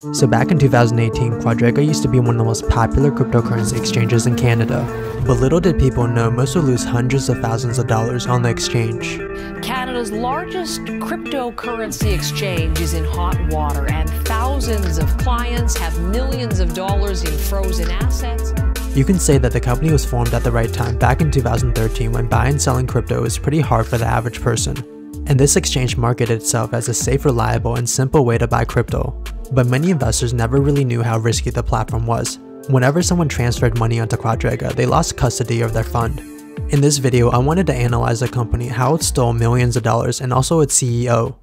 So back in 2018, Quadriga used to be one of the most popular cryptocurrency exchanges in Canada. But little did people know most would lose hundreds of thousands of dollars on the exchange. Canada's largest cryptocurrency exchange is in hot water, and thousands of clients have millions of dollars in frozen assets. You can say that the company was formed at the right time back in 2013 when buying and selling crypto was pretty hard for the average person. And this exchange marketed itself as a safe, reliable, and simple way to buy crypto. But many investors never really knew how risky the platform was. Whenever someone transferred money onto Quadriga, they lost custody of their fund. In this video, I wanted to analyze the company, how it stole millions of dollars, and also its CEO.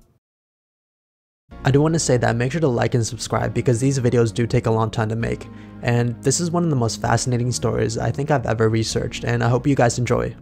I do want to say that make sure to like and subscribe because these videos do take a long time to make. And this is one of the most fascinating stories I think I've ever researched, and I hope you guys enjoy.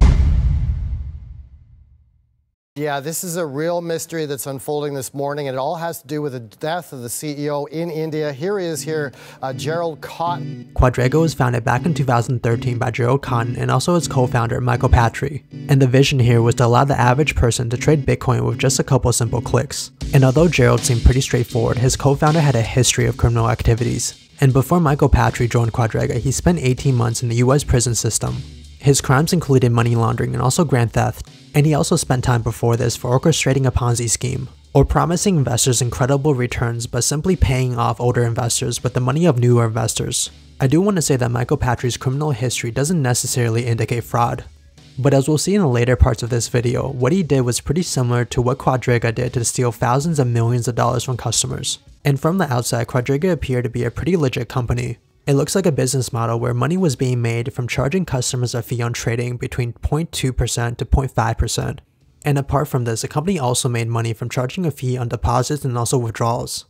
Yeah, this is a real mystery that's unfolding this morning, and it all has to do with the death of the CEO in India. Here he is here, Gerald Cotten. Quadriga was founded back in 2013 by Gerald Cotten and also its co-founder Michael Patry. And the vision here was to allow the average person to trade Bitcoin with just a couple simple clicks. And although Gerald seemed pretty straightforward, his co-founder had a history of criminal activities. And before Michael Patry joined Quadriga, he spent 18 months in the US prison system. His crimes included money laundering and also grand theft, and he also spent time before this for orchestrating a Ponzi scheme, or promising investors incredible returns but simply paying off older investors with the money of newer investors. I do want to say that Michael Patry's criminal history doesn't necessarily indicate fraud, but as we'll see in the later parts of this video, what he did was pretty similar to what Quadriga did to steal thousands of millions of dollars from customers. And from the outside, Quadriga appeared to be a pretty legit company. It looks like a business model where money was being made from charging customers a fee on trading between 0.2% to 0.5%. And apart from this, the company also made money from charging a fee on deposits and also withdrawals.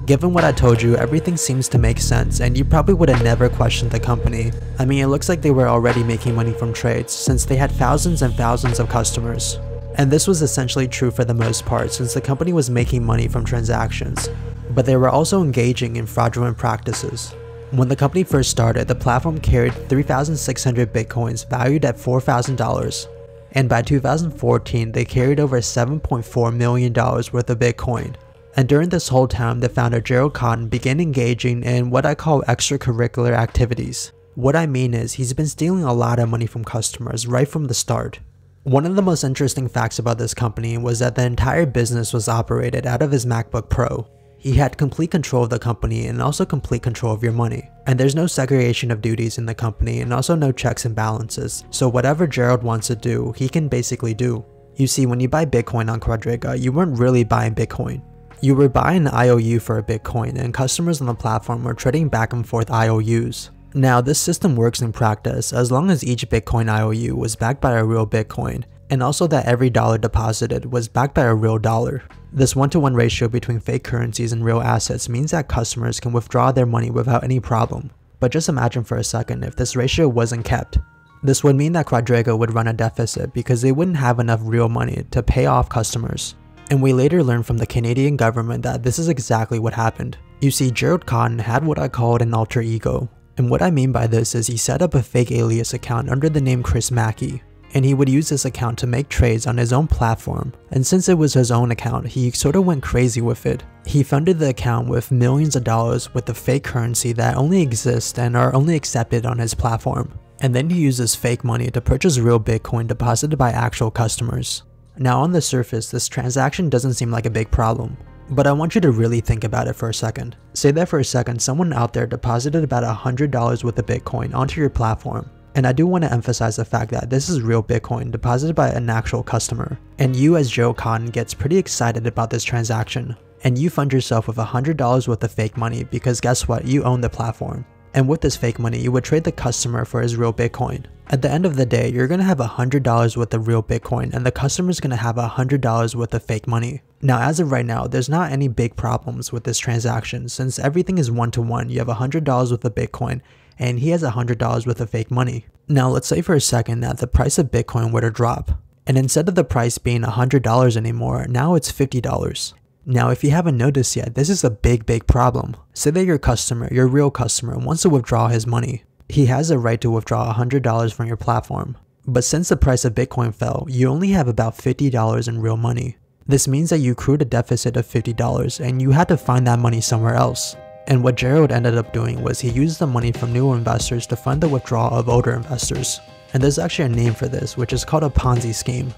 Given what I told you, everything seems to make sense, and you probably would have never questioned the company. I mean, it looks like they were already making money from trades, since they had thousands and thousands of customers. And this was essentially true for the most part since the company was making money from transactions, but they were also engaging in fraudulent practices. When the company first started, the platform carried 3,600 bitcoins valued at $4,000, and by 2014 they carried over $7.4 million worth of bitcoin. And during this whole time, the founder Gerald Cotten began engaging in what I call extracurricular activities. What I mean is he's been stealing a lot of money from customers right from the start. One of the most interesting facts about this company was that the entire business was operated out of his MacBook Pro. He had complete control of the company and also complete control of your money. And there's no segregation of duties in the company and also no checks and balances, so whatever Gerald wants to do, he can basically do. You see, when you buy Bitcoin on Quadriga, you weren't really buying Bitcoin. You were buying an IOU for a Bitcoin, and customers on the platform were trading back and forth IOUs. Now, this system works in practice as long as each Bitcoin IOU was backed by a real Bitcoin, and also that every dollar deposited was backed by a real dollar. This one-to-one ratio between fake currencies and real assets means that customers can withdraw their money without any problem. But just imagine for a second if this ratio wasn't kept. This would mean that Quadriga would run a deficit because they wouldn't have enough real money to pay off customers. And we later learned from the Canadian government that this is exactly what happened. You see, Gerald Cotten had what I called an alter ego. And what I mean by this is he set up a fake alias account under the name Chris Mackey, and he would use this account to make trades on his own platform, and since it was his own account, he sort of went crazy with it. He funded the account with millions of dollars with the fake currency that only exists and are only accepted on his platform, and then he uses fake money to purchase real Bitcoin deposited by actual customers. Now on the surface, this transaction doesn't seem like a big problem. But I want you to really think about it for a second. Say that for a second someone out there deposited about $100 worth of Bitcoin onto your platform. And I do want to emphasize the fact that this is real Bitcoin deposited by an actual customer. And you as Gerald Cotten gets pretty excited about this transaction. And you fund yourself with $100 worth of fake money because guess what? You own the platform. And with this fake money, you would trade the customer for his real Bitcoin. At the end of the day, you're going to have $100 worth of real Bitcoin and the customer's going to have $100 worth of fake money. Now, as of right now, there's not any big problems with this transaction since everything is one-to-one. You have $100 worth of Bitcoin and he has $100 worth of fake money. Now, let's say for a second that the price of Bitcoin were to drop. And instead of the price being $100 anymore, now it's $50. Now, if you haven't noticed yet, this is a big problem. Say that your customer, your real customer, wants to withdraw his money. He has a right to withdraw $100 from your platform. But since the price of Bitcoin fell, you only have about $50 in real money. This means that you accrued a deficit of $50 and you had to find that money somewhere else. And what Gerald ended up doing was he used the money from newer investors to fund the withdrawal of older investors. And there's actually a name for this, which is called a Ponzi scheme.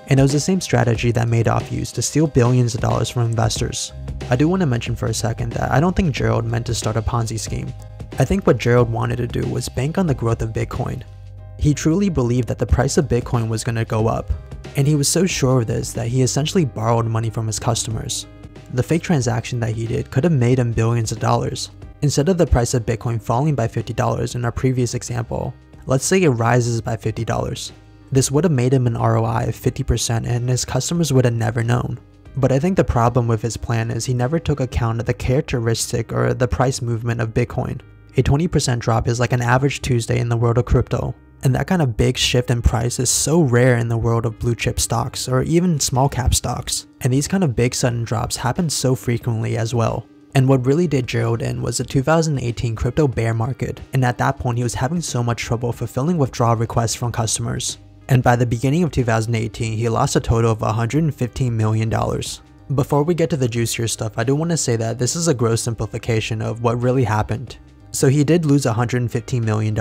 And it was the same strategy that Madoff used to steal billions of dollars from investors. I do want to mention for a second that I don't think Gerald meant to start a Ponzi scheme. I think what Gerald wanted to do was bank on the growth of Bitcoin. He truly believed that the price of Bitcoin was going to go up, and he was so sure of this that he essentially borrowed money from his customers. The fake transaction that he did could have made him billions of dollars. Instead of the price of Bitcoin falling by $50 in our previous example, let's say it rises by $50. This would have made him an ROI of 50% and his customers would have never known. But I think the problem with his plan is he never took account of the characteristic or the price movement of Bitcoin. A 20% drop is like an average Tuesday in the world of crypto. And that kind of big shift in price is so rare in the world of blue chip stocks or even small cap stocks. And these kind of big sudden drops happen so frequently as well. And what really did Gerald in was the 2018 crypto bear market. And at that point he was having so much trouble fulfilling withdrawal requests from customers. And by the beginning of 2018 he lost a total of $115 million. Before we get to the juicier stuff, I do want to say that this is a gross simplification of what really happened. So he did lose $115 million,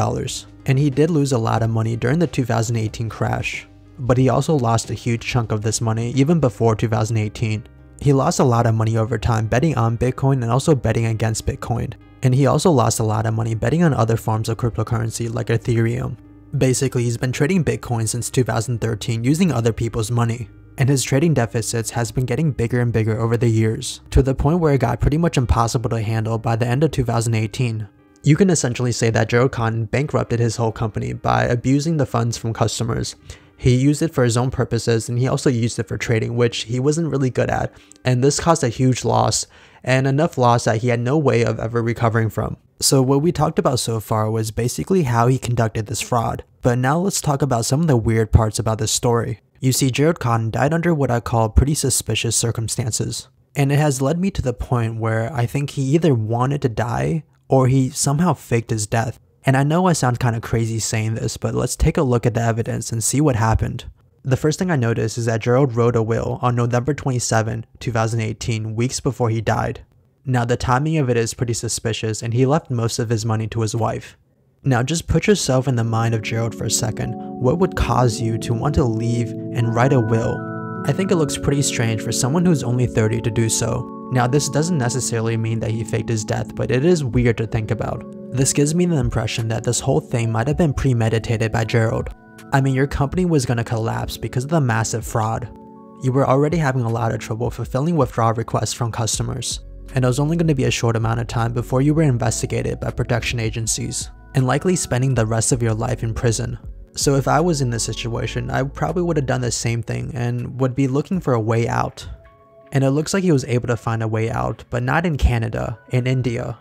and he did lose a lot of money during the 2018 crash, but he also lost a huge chunk of this money even before 2018. He lost a lot of money over time betting on Bitcoin and also betting against Bitcoin, and he also lost a lot of money betting on other forms of cryptocurrency like Ethereum. Basically, he's been trading Bitcoin since 2013 using other people's money, and his trading deficits has been getting bigger and bigger over the years, to the point where it got pretty much impossible to handle by the end of 2018. You can essentially say that Gerald Cotten bankrupted his whole company by abusing the funds from customers. He used it for his own purposes and he also used it for trading, which he wasn't really good at, and this caused a huge loss, and enough loss that he had no way of ever recovering from. So what we talked about so far was basically how he conducted this fraud, but now let's talk about some of the weird parts about this story. You see, Gerald Cotten died under what I call pretty suspicious circumstances, and it has led me to the point where I think he either wanted to die or he somehow faked his death. And I know I sound kind of crazy saying this, but let's take a look at the evidence and see what happened. The first thing I noticed is that Gerald wrote a will on November 27, 2018, weeks before he died. Now the timing of it is pretty suspicious, and he left most of his money to his wife. Now just put yourself in the mind of Gerald for a second. What would cause you to want to leave and write a will? I think it looks pretty strange for someone who's only 30 to do so. Now this doesn't necessarily mean that he faked his death, but it is weird to think about. This gives me the impression that this whole thing might have been premeditated by Gerald. I mean, your company was going to collapse because of the massive fraud. You were already having a lot of trouble fulfilling withdrawal requests from customers, and it was only going to be a short amount of time before you were investigated by protection agencies, and likely spending the rest of your life in prison. So if I was in this situation, I probably would have done the same thing and would be looking for a way out. And it looks like he was able to find a way out, but not in Canada, in India.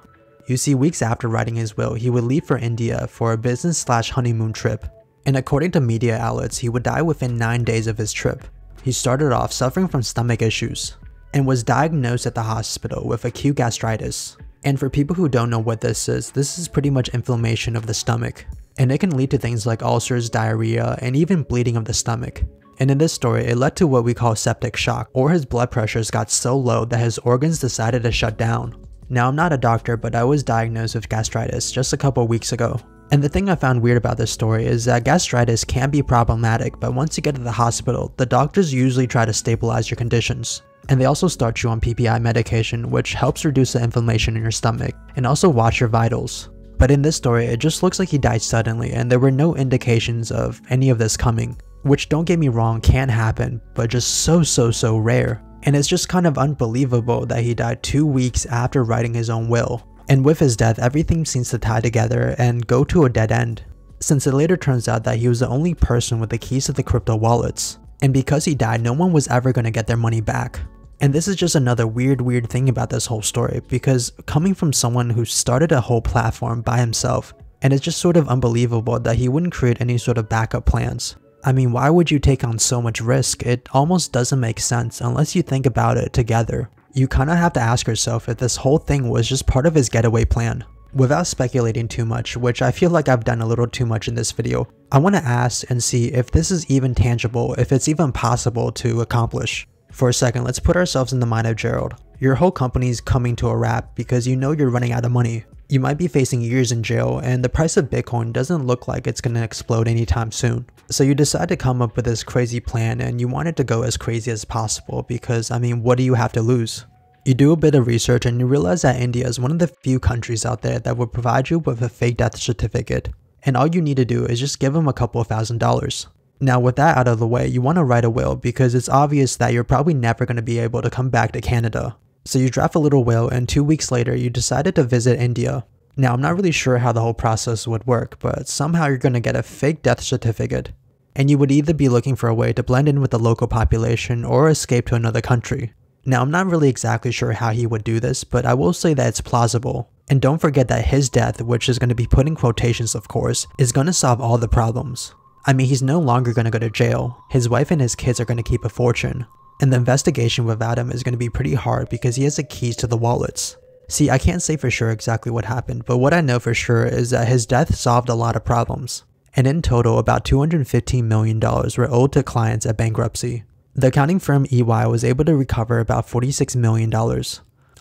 You see, weeks after writing his will, he would leave for India for a business/honeymoon trip. And according to media outlets, he would die within 9 days of his trip. He started off suffering from stomach issues and was diagnosed at the hospital with acute gastritis. And for people who don't know what this is pretty much inflammation of the stomach. And it can lead to things like ulcers, diarrhea, and even bleeding of the stomach. And in this story, it led to what we call septic shock, or his blood pressures got so low that his organs decided to shut down. Now, I'm not a doctor, but I was diagnosed with gastritis just a couple weeks ago. And the thing I found weird about this story is that gastritis can be problematic, but once you get to the hospital, the doctors usually try to stabilize your conditions. And they also start you on PPI medication, which helps reduce the inflammation in your stomach, and also watch your vitals. But in this story, it just looks like he died suddenly, and there were no indications of any of this coming. Which, don't get me wrong, can happen, but just so rare. And it's just kind of unbelievable that he died 2 weeks after writing his own will. And with his death, everything seems to tie together and go to a dead end, since it later turns out that he was the only person with the keys to the crypto wallets. And because he died, no one was ever going to get their money back. And this is just another weird thing about this whole story, because coming from someone who started a whole platform by himself, and it's just sort of unbelievable that he wouldn't create any sort of backup plans. I mean, why would you take on so much risk? It almost doesn't make sense unless you think about it together. You kind of have to ask yourself if this whole thing was just part of his getaway plan. Without speculating too much, which I feel like I've done a little too much in this video, I want to ask and see if this is even tangible, if it's even possible to accomplish. For a second, let's put ourselves in the mind of Gerald. Your whole company's coming to a wrap because you know you're running out of money. You might be facing years in jail, and the price of Bitcoin doesn't look like it's gonna explode anytime soon. So you decide to come up with this crazy plan, and you want it to go as crazy as possible because, I mean, what do you have to lose? You do a bit of research and you realize that India is one of the few countries out there that will provide you with a fake death certificate. And all you need to do is just give them a couple of $1,000s. Now with that out of the way, you want to write a will because it's obvious that you're probably never going to be able to come back to Canada. So you draft a little will, and 2 weeks later you decided to visit India. Now I'm not really sure how the whole process would work, but somehow you're going to get a fake death certificate. And you would either be looking for a way to blend in with the local population or escape to another country. Now I'm not really exactly sure how he would do this, but I will say that it's plausible. And don't forget that his death, which is going to be put in quotations of course, is going to solve all the problems. I mean, he's no longer going to go to jail, his wife and his kids are going to keep a fortune, and the investigation without him is going to be pretty hard because he has the keys to the wallets. See, I can't say for sure exactly what happened, but what I know for sure is that his death solved a lot of problems. And in total, about $215 million were owed to clients at bankruptcy. The accounting firm EY was able to recover about $46 million.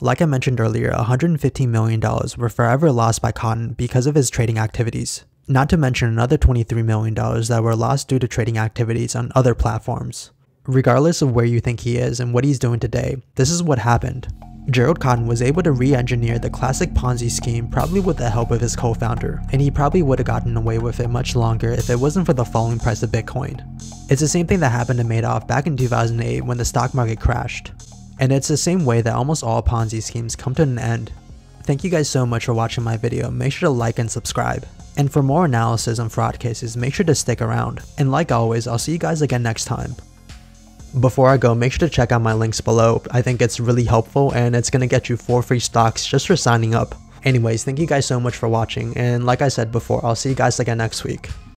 Like I mentioned earlier, $115 million were forever lost by Cotten because of his trading activities. Not to mention another $23 million that were lost due to trading activities on other platforms. Regardless of where you think he is and what he's doing today, this is what happened. Gerald Cotten was able to re-engineer the classic Ponzi scheme probably with the help of his co-founder, and he probably would have gotten away with it much longer if it wasn't for the falling price of Bitcoin. It's the same thing that happened to Madoff back in 2008 when the stock market crashed. And it's the same way that almost all Ponzi schemes come to an end. Thank you guys so much for watching my video, make sure to like and subscribe. And for more analysis on fraud cases, make sure to stick around. And like always, I'll see you guys again next time. Before I go, make sure to check out my links below. I think it's really helpful and it's gonna get you 4 free stocks just for signing up. Anyways, thank you guys so much for watching, and like I said before, I'll see you guys again next week.